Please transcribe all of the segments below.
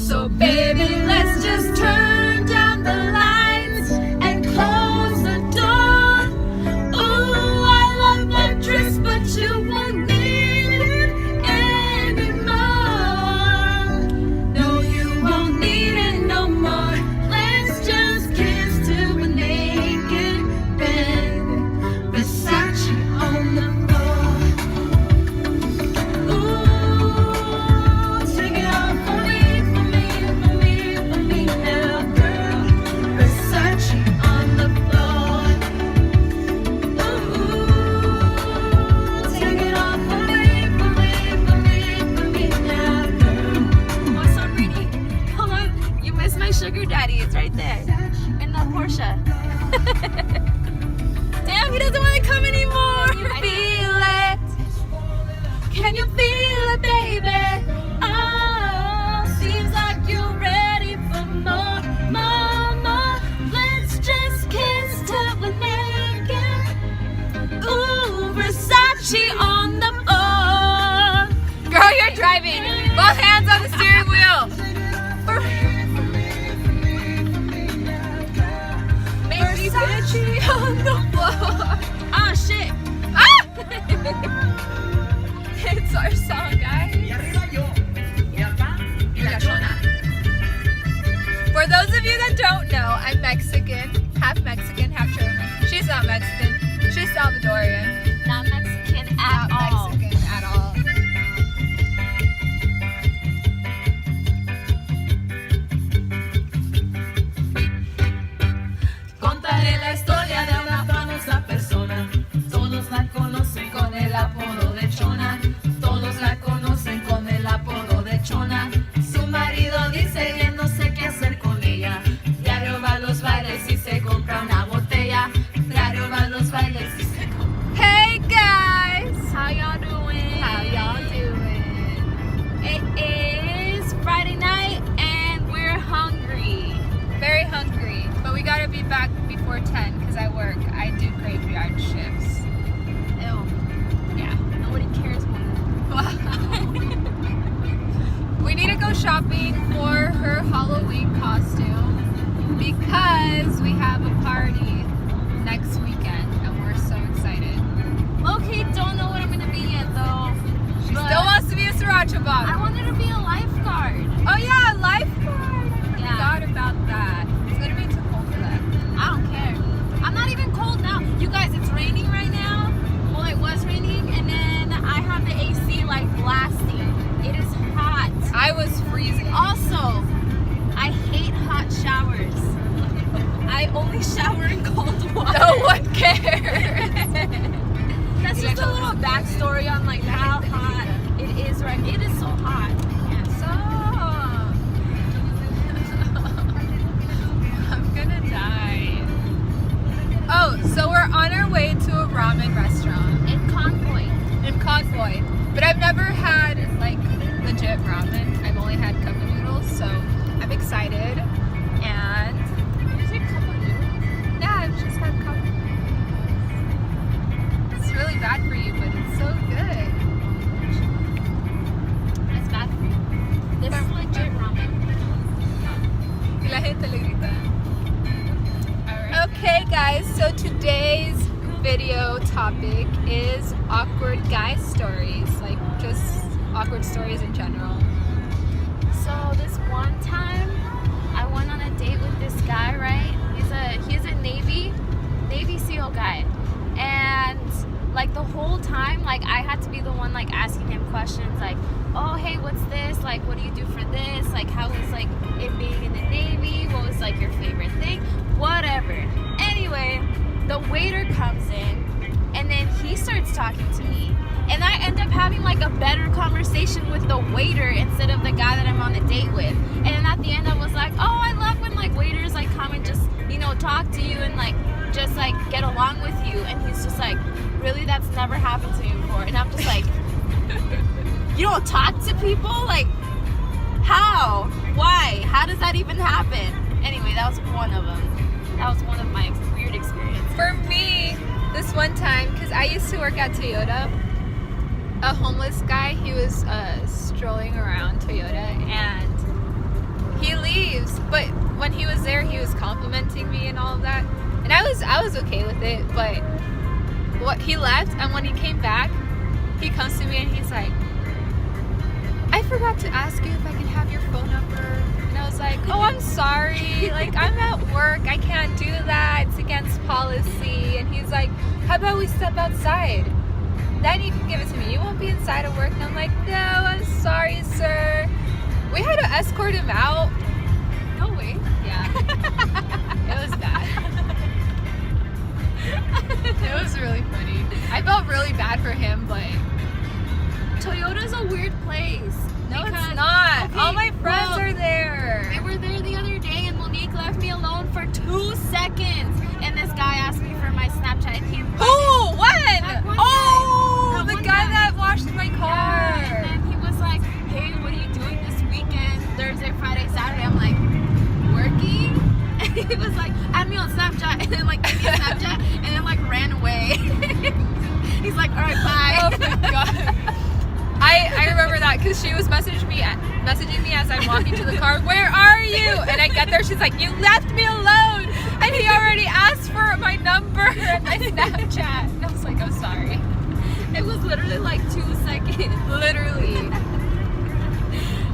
So baby, let's just turn down the lights and close the door. Ooh, I love that dress, but you won't need it anymore. No, you won't need it no more. Let's just kiss till we're naked, baby. Versace on the floor. Ooh, take it off for me, for me, for me, for me now, girl. Versace on the floor. Ooh, take it off for me, for me, for me, for me now, girl. What's so pretty? Hold on. You missed my sugar daddy. It's right there. In the Porsche. Damn, he doesn't want to come anymore. Feel it. Can you feel it, baby? Oh, seems like you're ready for more, more, more. Let's just kiss till we're naked. Ooh, Versace on the floor. Girl, you're driving. Both hands on the steering wheel. Versace on the floor. Oh, shit. Ah! It's our song, guys. For those of you that don't know, I'm Mexican, half German. She's not Mexican. She's Salvadorian. Not Mexican at Not all. Mexican at all. Contaré la historia de una famosa persona. Todos la conocen con el apodo de Chona. Todos la conocen con el apodo de Chona. Su marido dice que no sé qué hacer con ella. Diario va a los bailes y se compra una botella. Diario va a los bailes y se compra. Hey, guys. How y'all doing? How y'all doing? It is Friday night and we're hungry. Very hungry, but we gotta be back before 10 because I work. I do graveyard shifts. Ew. Yeah. Nobody cares about We need to go shopping for her Halloween costume because we have a party next weekend and we're so excited. Low-key don't know what I'm gonna be yet though. She But still wants to be a sriracha I bottle. wanted to be a lifeguard. Oh yeah, lifeguard. I Yeah. forgot about that. It's gonna be too cold for that. I don't care. I'm not even cold now. You guys, it's raining right now. Well, it was raining, and then I have the AC like blasting. It is hot. I was freezing. Also, I hate hot showers. I only shower in cold water. No one cares. That's just a little backstory on like how hot it is right. It is so hot. I'm gonna die. Oh, so we're on our way to a ramen restaurant In Convoy. in Convoy. But I've never had like legit ramen. I've only had cup noodles, so I'm excited. And Is it cup of noodles? yeah, I've just had cup noodles. It's really bad for you, but it's so good. It's bad for you. This is legit ramen. Y la gente le grita. Okay guys, so today's video topic is awkward guy stories, like just awkward stories in general. So this one time, I went on a date with this guy, right? He's a Navy SEAL guy, and like the whole time, like I had to be the one like asking him questions, like, oh hey, what's this? Like, what do you do for this? Like, how was like it being in the Navy? What was like your favorite thing? Whatever. Anyway, the waiter comes in, and then he starts talking to me. And I end up having like a better conversation with the waiter instead of the guy that I'm on a date with. And then at the end I was like, oh, I love when like waiters like come and just, you know, talk to you and like just like get along with you. And he's just like, really, that's never happened to me before. And I'm just like, you don't talk to people? Like, how? Why? How does that even happen? Anyway, that was one of them. That was one of my weird experiences. For me, this one time, because I used to work at Toyota, a homeless guy, he was strolling around Toyota, and he was there, he was complimenting me and all of that, and I was okay with it. But he left, and when he came back, he comes to me and he's like, I forgot to ask you if I can have your phone number. And I was like, oh, I'm sorry. Like, I'm at work. I can't do that. It's against policy. And he's like, how about we step outside? Then you can give it to me. You won't be inside of work. And I'm like, no, I'm sorry, sir. We had to escort him out. No way. Yeah. It was bad. It was really funny. I felt really bad for him, but Toyota's a weird place. no, Because- it's not. okay, All my friends well, are there. They were there the other day and Monique left me alone for 2 seconds. And this guy asked me for my Snapchat. He Who? When? That one Oh, guy. That the one guy guy. that washed my car. And then he was like, hey, what are you doing this weekend? Thursday, Friday, Saturday. I'm like, working? And he was like, add me on Snapchat. And then like gave me a Snapchat and then like ran away. He's like, all right, bye. Oh my god. I remember that because she was messaging me as I'm walking to the car. Where are you? And I get there, she's like, you left me alone. And he already asked for my number and my Snapchat. And I was like, I'm sorry. It was literally like 2 seconds. Literally.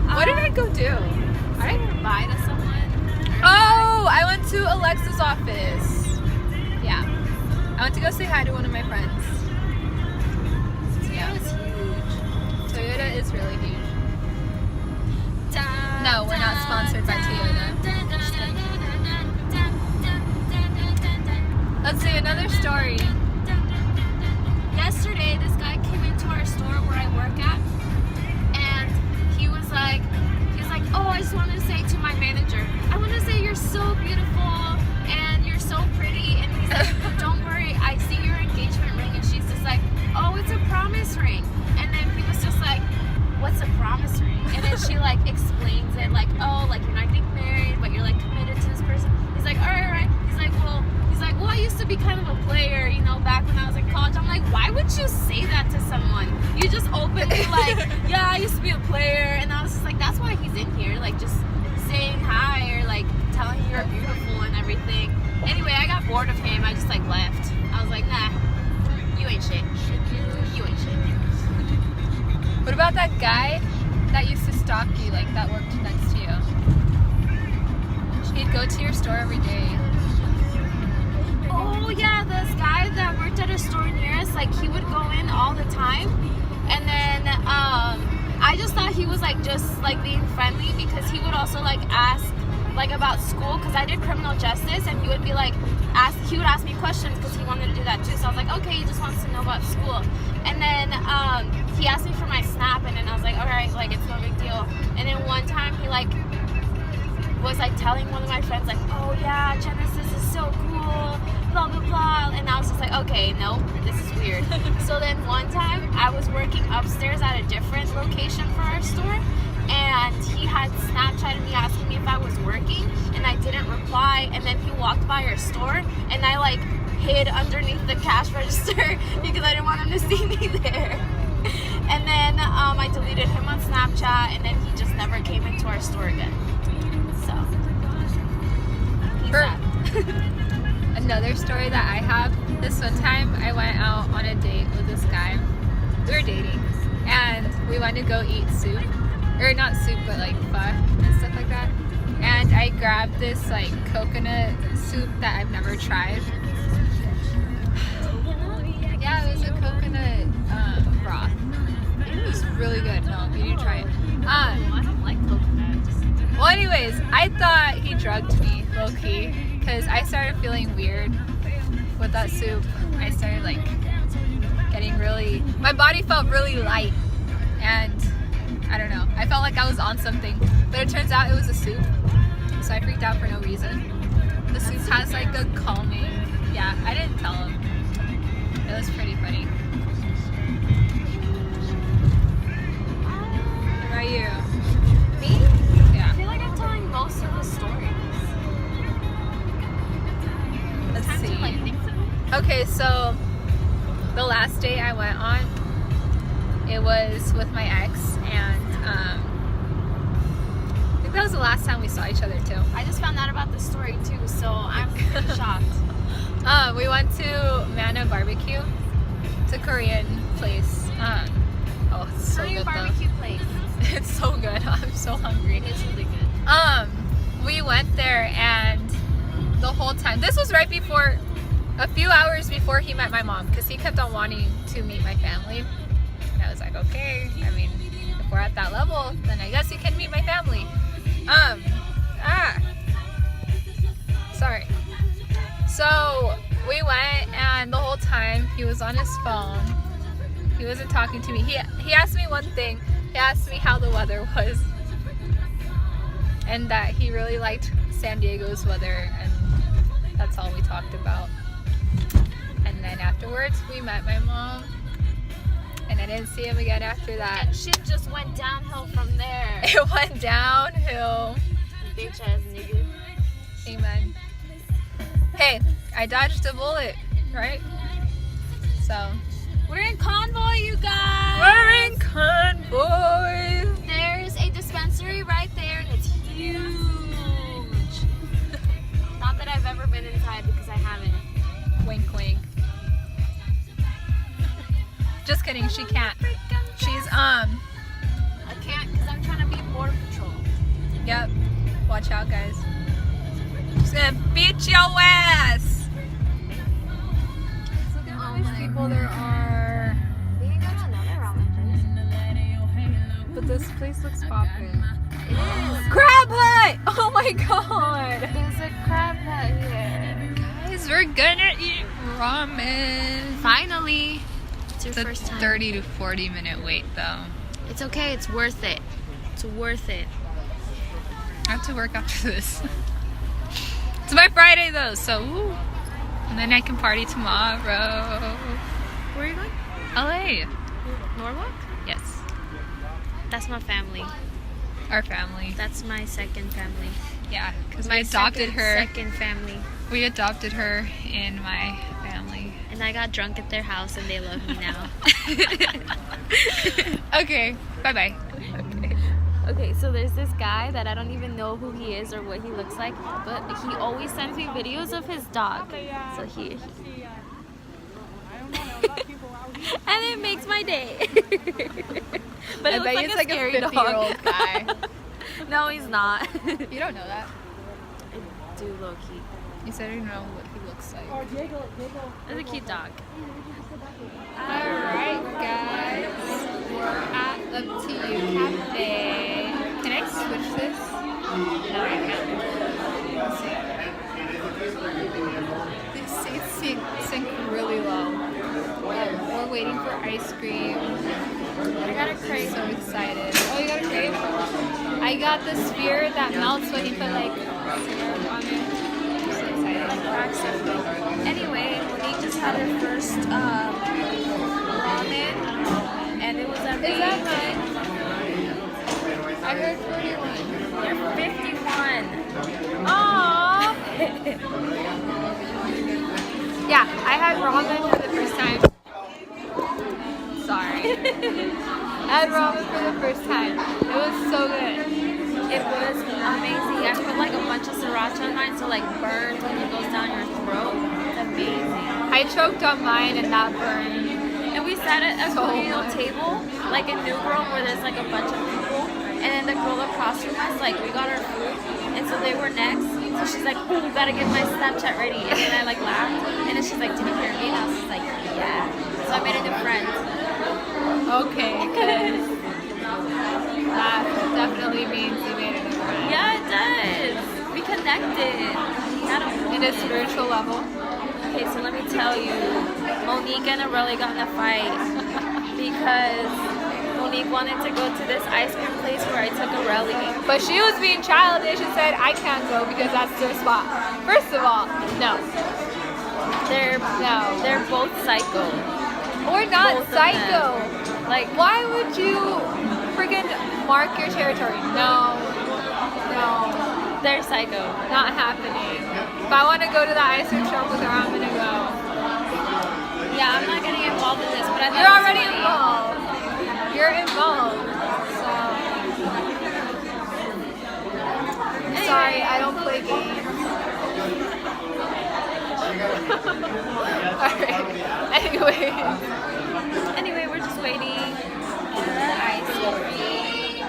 What did I go do? I bye to someone. Oh, I went to Alexa's office. Yeah. I went to go say hi to one of my friends. That was huge. Toyota is really huge. No, we're not sponsored by Toyota. Just kidding. Let's see another story. Yesterday, this guy came into our store where I work at, and he was like, oh, I just wanted to say to my manager, I want to say you're so beautiful and you're so pretty. And he's like, don't worry, I see your engagement ring. And she's just like, oh, it's a promise ring. And then he was just like, what's a promise ring? And then she like explains it, like, oh, like you're not getting married, but you're like committed to this person. He's like, all right, all right. He's like, well, I used to be kind of a player, you know, back when I was in college. I'm like, why would you say that to someone? You just openly like, yeah, I used to be a player. And I was just like, that's why he's in here, like just saying hi or like telling you you're beautiful and everything. Anyway, I got bored of him. I just like left. I was like, nah, you ain't shit. You ain't shit. What about that guy that used to stalk you, like that worked next to you? He'd go to your store every day. Oh yeah, this guy that worked at a store near us, like he would go in all the time, and then I just thought he was like just like being friendly because he would also like ask like about school because I did criminal justice, and he would be like he would ask me questions because he wanted to do that too. So I was like, okay, he just wants to know about school. And then he asked me for my Snap, and then I was like, all right, like it's no big deal. And then one time he like was like telling one of my friends like, oh yeah, Genesis is so cool, blah blah blah. And I was just like, okay, no, this is weird. So then one time I was working upstairs at a different location for our store, and he had Snapchatted me asking me if I was working, and I didn't reply. And then he walked by our store, and I like hid underneath the cash register because I didn't want him to see me there. And then I deleted him on Snapchat, and then he just never came into our store again. So he's that. Another story that I have, this one time I went out on a date with this guy. We were dating, and we went to go eat soup, or not soup, but like pho and stuff like that. And I grabbed this like coconut soup that I've never tried. Yeah, it was a coconut broth. It was really good. No, you need to try it. I don't like coconut. Well, anyways, I thought he drugged me, low-key, because I started feeling weird with that soup. I started like getting my body felt really light, and I don't know, I felt like I was on something, but it turns out it was a soup, so I freaked out for no reason. The soup has like a calming, yeah, I didn't tell him. It was pretty funny. What about you? Me? Yeah. I feel like I'm telling most of the stories. Let's Time see. to like think of it. Okay, so the last date I went on, it was with my ex, and the think that was the last time we saw each other too. I just found out about the story too, so I'm pretty shocked. We went to Mana Barbecue. It's a Korean place. Oh, it's so Korean good barbecue place. though. It's so good. I'm so hungry. It's really good. We went there and the whole time, this was right before, a few hours before he met my mom, because he kept on wanting to meet my family. And I was like, okay, I mean, if we're at that level, then I guess he can meet my family. Sorry. So we went and the whole time he was on his phone. He wasn't talking to me. He asked me one thing. He asked me how the weather was. And that he really liked San Diego's weather, and that's all we talked about. And then afterwards we met my mom, and I didn't see him again after that. And shit just went downhill from there. It went downhill. Bitch ass nigga. Amen. Hey, I dodged a bullet, right? So We're in Convoy, you guys. we're in Convoy. There's a dispensary right there, and it's huge. Not that I've ever been inside because I haven't. Wink, wink. Just kidding. She can't. She's I can't because I'm trying to be Border Patrol. Yep. Watch out, guys. She's gonna beat your ass. Look at how many people there are. We can go to another ramen place. But this place looks poppin'. It is. Crab Hut! Oh my god! There's a crab hut here. Guys, we're gonna eat ramen. Finally. It's your It's a first time. 30 to 40 minute wait though. It's okay. It's worth it. It's worth it. I have to work after this. It's my Friday though, so woo. And then I can party tomorrow. Where are you going? LA. Norwalk? Yes. That's my family. Our family. That's my second family. Yeah, because I adopted her. Second family. We adopted her in my family. And I got drunk at their house and they love me now. Okay, bye-bye. Okay, so there's this guy that I don't even know who he is or what he looks like, but he always sends me videos of his dog. So he and it makes my day. But I it looks bet like it's a like a scary 50-year-old guy. No, he's not. You don't know that. I do low key. You said you know what he looks like. It's a cute dog. Alright, guys. We're at Up To You Cafe. Can I switch this? No, I can't. These seats sink really low. We're waiting for ice cream. I got a crate. So excited. Oh, you got a crave? I got the sphere that melts when you put like syrup on it. I'm so excited. Like crack stuff. Anyway, Monique just had her first ramen, and it was amazing. Is that mine? I heard 41. You're 51. Aww. Yeah, I had ramen for the first time. Sorry. I had ramen for the first time. It was so good. It was amazing. I put like a bunch of sriracha on mine, so like burns when it goes down your throat. It's amazing. I choked on mine and that burned. And we sat at a So Korean much. table, like in New Girl, where there's like a bunch of people. And then the girl across from us, like we got our food, and so they were next. So she's like, "Oh, gotta get my Snapchat ready." And then I like laughed, and then she's like, "Did you hear me?" And I was just like, "Yeah." So I made a new friend. Okay, because that definitely means you made it a friend. Yeah, it does. We connected. In a spiritual level. Okay, so let me tell you, Monique and Aurelie got in a fight because Monique wanted to go to this ice cream place where I took Aurelie. But she was being childish and said, I can't go because that's their spot. First of all, no. They're both psycho. Or not Both of psycho. Like, Why would you friggin' mark your territory? No. they're psycho. Not happening. If I want to go to the ice cream shop with her, I'm gonna go. Yeah, I'm not getting involved in this, but I thought You're it was already funny. involved. You're involved. So play games. Alright. Anyway, we're just waiting. Ice cream.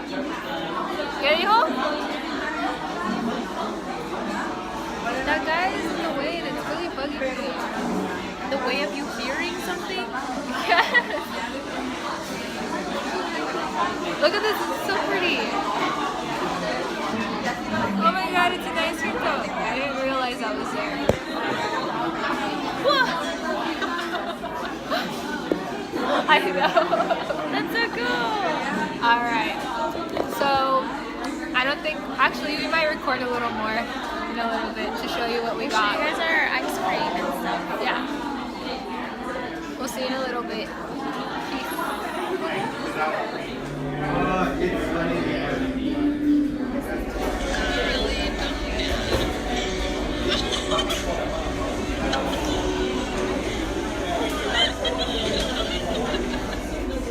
Getting home? That guy is in the way and it's really bugging me. The way of you hearing something? Yes. Look at this, it's so pretty. Oh my god, it's an ice cream cone. I didn't realize that was there. Whoa! I know. That's so cool! Alright. So, I don't think, actually we might record a little more in a little bit to show you what we got. Here's our ice cream and stuff. Yeah. We'll see you in a little bit. Peace.